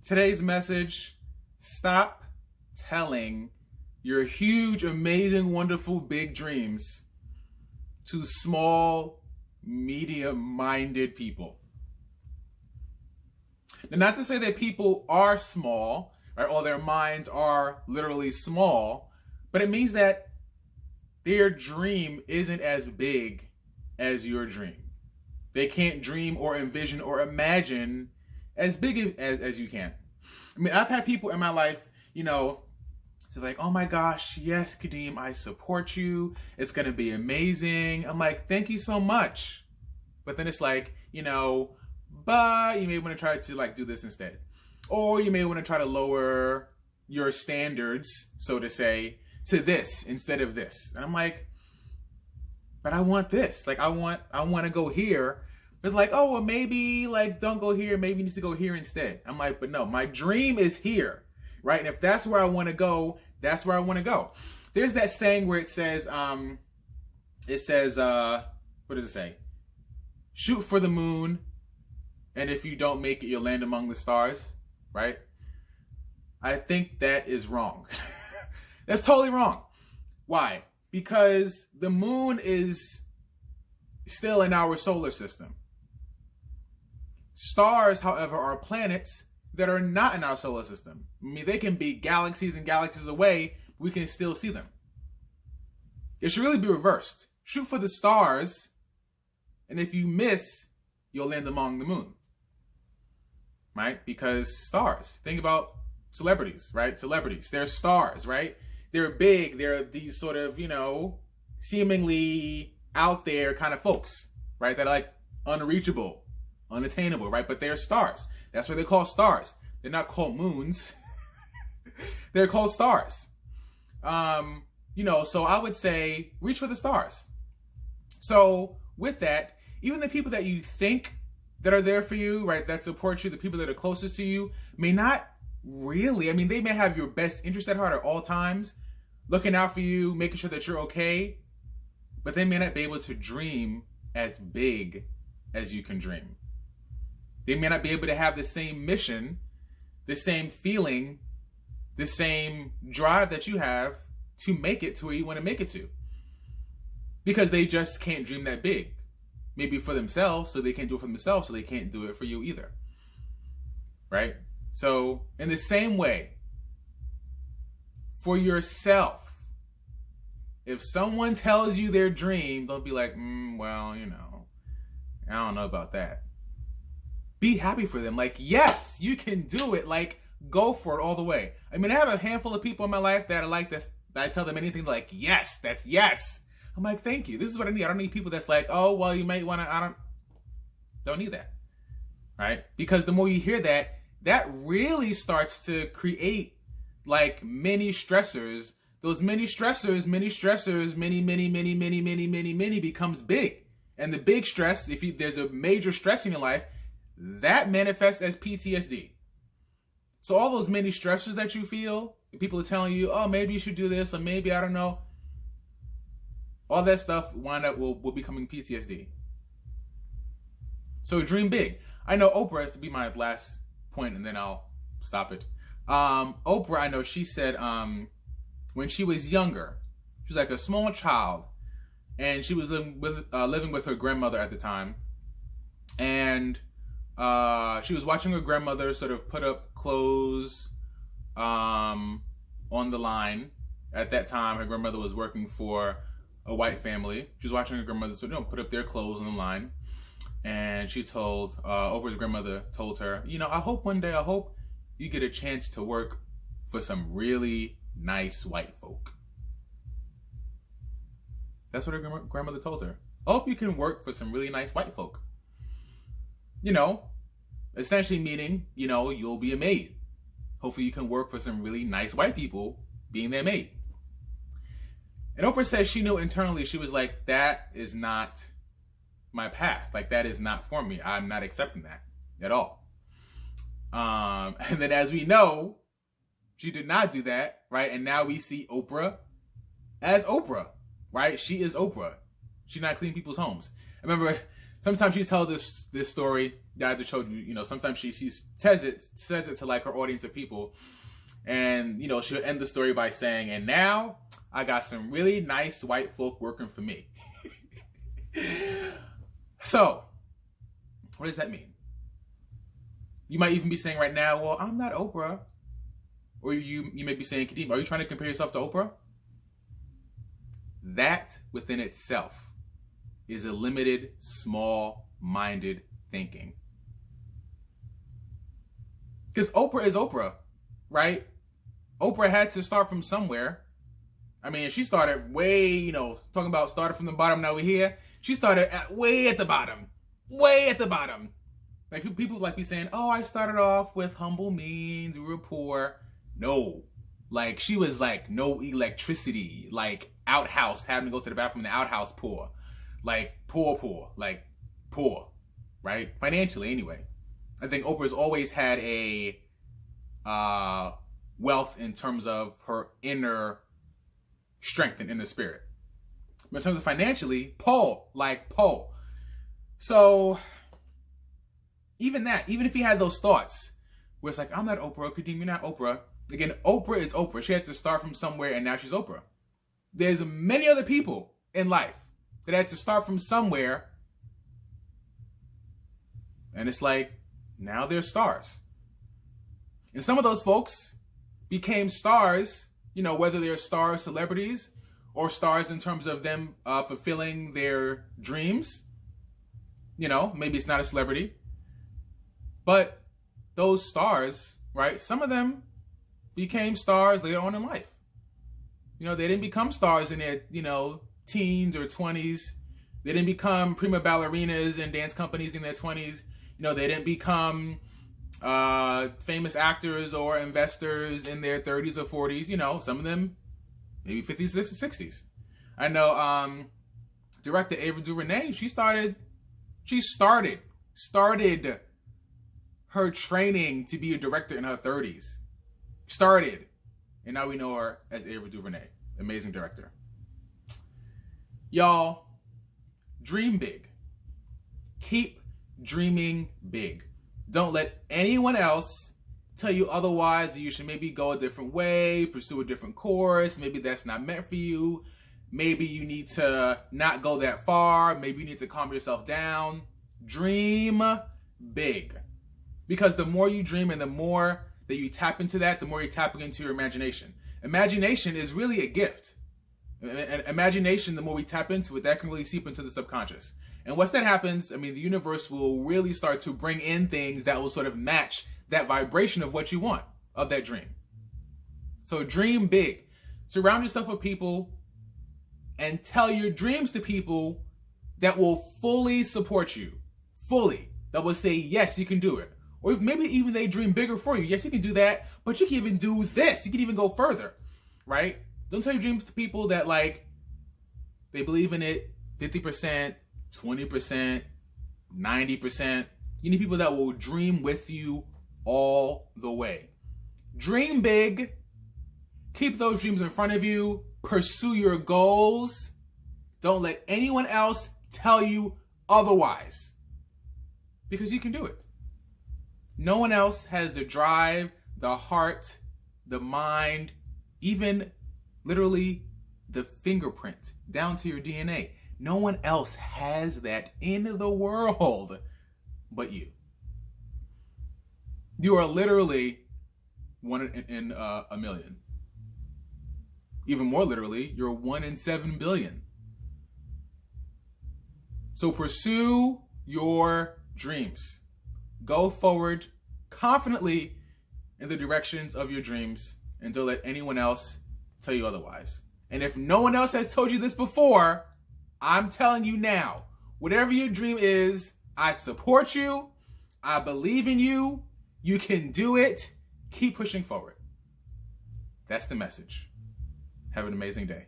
Today's message: stop telling your huge, amazing, wonderful, big dreams to small, medium-minded people. Now, not to say that people are small, right, or their minds are literally small, but it means that their dream isn't as big as your dream. They can't dream or envision or imagine as big as you can. I mean, I've had people in my life, so like, oh my gosh, yes, Kadeem, I support you. It's going to be amazing. I'm like, thank you so much. But then it's like, but you may want to try to do this instead. Or you may want to try to lower your standards, so to say, to this instead of this. And I'm like, but I want this. I want to go here. But oh, well, maybe don't go here. Maybe you need to go here instead. I'm like, but no, my dream is here, right? And if that's where I want to go, that's where I want to go. There's that saying where it says, what does it say? Shoot for the moon, and if you don't make it, you'll land among the stars, right? I think that is wrong. That's totally wrong. Why? Because the moon is still in our solar system. Stars, however, are planets that are not in our solar system. I mean, they can be galaxies and galaxies away. We can still see them. It should really be reversed. Shoot for the stars, and if you miss, you'll land among the moon. Right? Because stars. Think about celebrities, right? Celebrities. They're stars, right? They're big. They're these sort of, seemingly out there kind of folks, right? That are unreachable, unattainable, right? But they're stars. That's what they're called, stars. They're not called moons. They're called stars. So I would say reach for the stars. So with that, even the people that you think that are there for you, right, that support you, the people that are closest to you, may not really, they may have your best interest at heart at all times, looking out for you, making sure that you're okay, but they may not be able to dream as big as you can dream. They may not be able to have the same mission, the same feeling, the same drive that you have to make it to where you want to make it to. Because they just can't dream that big. Maybe for themselves, so they can't do it for themselves, so they can't do it for you either. Right? So, in the same way, for yourself, if someone tells you their dream, don't be like, well, I don't know about that. Be happy for them. Yes, you can do it. Go for it all the way. I have a handful of people in my life that are like this, that I tell them anything yes, that's yes. I'm like, thank you. This is what I need. I don't need people that's oh, well, you might want to, don't need that. Right? Because the more you hear that, that really starts to create many stressors. Those many stressors, many becomes big. And the big stress, there's a major stress in your life, that manifests as PTSD. So all those many stressors that you feel, people are telling you, oh, maybe you should do this, or maybe, I don't know. All that stuff will becoming PTSD. So dream big. I know Oprah has to be my last point, and then I'll stop it. Oprah, I know she said when she was younger, she was a small child, and she was living with her grandmother at the time, and she was watching her grandmother sort of put up clothes on the line. At that time, her grandmother was working for a white family. She was watching her grandmother put up their clothes on the line. And she told, Oprah's grandmother told her, I hope one day, you get a chance to work for some really nice white folk. That's what her grandmother told her. I hope you can work for some really nice white folk. Essentially meaning, you'll be a maid. Hopefully you can work for some really nice white people being their maid. And Oprah says she knew internally, she was like, that is not my path. That is not for me. I'm not accepting that at all. And then as we know, she did not do that, right? And now we see Oprah as Oprah, right? She is Oprah. She's not cleaning people's homes. I remember sometimes she tells this story that I just showed you. You know, sometimes she says it to like her audience of people, and you know, she'll end the story by saying, "And now I got some really nice white folk working for me." So, what does that mean? You might even be saying right now, "Well, I'm not Oprah," or you may be saying, "Kadeem, are you trying to compare yourself to Oprah?" That within itself is a limited, small-minded thinking. Because Oprah is Oprah, right? Oprah had to start from somewhere. I mean, she started way, you know, talking about started from the bottom, now we're here. She started way at the bottom. Way at the bottom. Like, people like be saying, "Oh, I started off with humble means, we were poor." No. Like, she was like, no electricity, like, outhouse, having to go to the bathroom in the outhouse, poor. Like, poor. Like, poor. Right? Financially, anyway. I think Oprah's always had a wealth in terms of her inner strength and inner spirit. But in terms of financially, poor. Like, poor. So, even that, even if he had those thoughts, where it's like, "I'm not Oprah, Kadeem, you're not Oprah." Again, Oprah is Oprah. She had to start from somewhere, and now she's Oprah. There's many other people in life that had to start from somewhere, and it's like, now they're stars. And some of those folks became stars, you know, whether they're star celebrities or stars in terms of them fulfilling their dreams. You know, maybe it's not a celebrity, but those stars, right? Some of them became stars later on in life. You know, they didn't become stars in their, you know, teens or 20s. They didn't become prima ballerinas in dance companies in their 20s. You know, they didn't become famous actors or investors in their 30s or 40s. You know, some of them maybe 50s, 60s. I know director Ava DuVernay, she started her training to be a director in her 30s. And now we know her as Ava DuVernay. Amazing director. Y'all, dream big. Keep dreaming big. Don't let anyone else tell you otherwise, that you should maybe go a different way, pursue a different course. Maybe that's not meant for you. Maybe you need to not go that far. Maybe you need to calm yourself down. Dream big. Because the more you dream and the more that you tap into that, the more you're tapping into your imagination. Imagination is really a gift. And imagination, the more we tap into it, that can really seep into the subconscious. And once that happens, I mean, the universe will really start to bring in things that will sort of match that vibration of what you want, of that dream. So dream big. Surround yourself with people and tell your dreams to people that will fully support you. Fully. That will say, yes, you can do it. Or maybe even they dream bigger for you. Yes, you can do that, but you can even do this. You can even go further, right? Don't tell your dreams to people that, like, they believe in it 50%, 20%, 90%. You need people that will dream with you all the way. Dream big. Keep those dreams in front of you. Pursue your goals. Don't let anyone else tell you otherwise. Because you can do it. No one else has the drive, the heart, the mind, even literally the fingerprint down to your DNA. No one else has that in the world but you. You are literally one in a million. Even more literally, you're 1 in 7 billion. So pursue your dreams. Go forward confidently in the directions of your dreams and don't let anyone else tell you otherwise. And if no one else has told you this before, I'm telling you now, whatever your dream is, I support you. I believe in you. You can do it. Keep pushing forward. That's the message. Have an amazing day.